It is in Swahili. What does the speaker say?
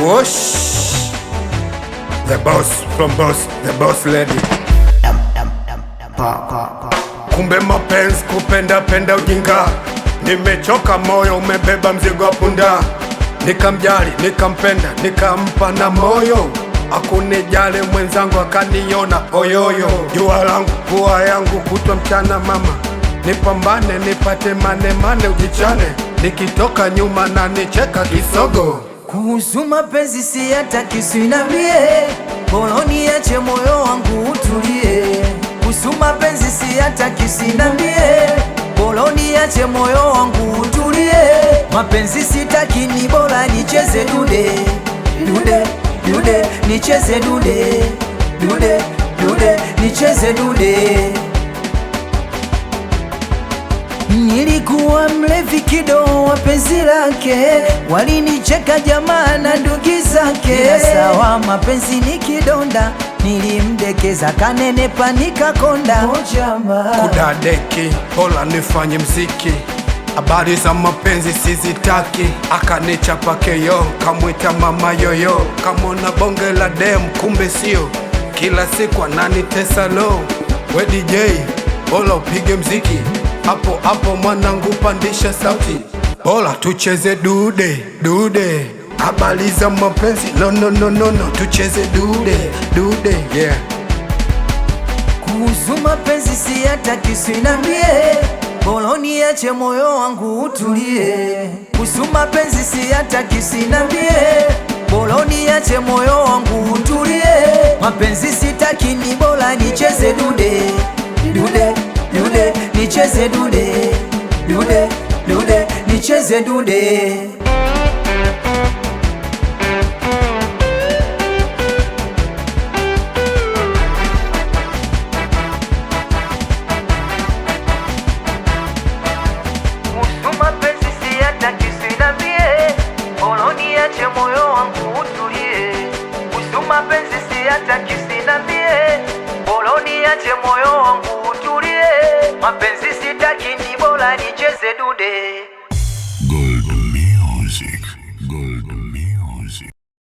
Whoosh. The boss from boss, the boss lady. Kumbe mapenzi kupenda penda ujinga. Nimechoka moyo umebeba mzigo wa punda. Nikamjali, nikampenda, nikampa na moyo. Akunijali mwenzangu akaniona oyoyo. Jua langu, pua yangu kutwa mchana mama. Nipambane, nipate mane ujichane. Nikitoka nyuma na nicheka kisogo. Kuhusu mapenzi si hata kisu inambie, bora niache moyo wangu utulie. Kuhusu mapenzi si hata kisu inambie, bora niache moyo wangu utulie. Mapenzi sitaki ni bora nicheze dude, dude, dude, nicheze dude, dude, dude, nicheze dude. Nilikuwa mlevi kidogo wa penzi lake, walinicheka jamaa na ndugu zake. Sawa mapenzi ni kidonda, nilimdekeza kanenepa nikakonda. Kudadeki, hola nifanye mziki. Habari za mapenzi sizitaki. Akanichapa keyo, kamwita mama yoyo. Kamona bonge la dem kumbe sio. Kila siku ananitesa low. We DJ, hola upige mziki. Hapo hapo mwanangu pandisha sauti. Hola tucheze dude, dude. Habari za mapenzi, no, tucheze dude, dude, yeah. Kuhusu mapenzi si hata kisu inambie, bora niache moyo wangu utulie. Kuhusu mapenzi si hata kisu inambie, bora niache moyo wangu utulie. Mapenzi sitaki ni bora nicheze dude, dude, dude, nicheze dude, dude, dude, nicheze dude. Kuhusu mapenzi si hata kisu inambie, bora niache moyo wangu utulie. Kuhusu mapenzi si hata kisu inambie, bora niache moyo wangu utulie. Mapenzi sitaki ni bora nicheze dude.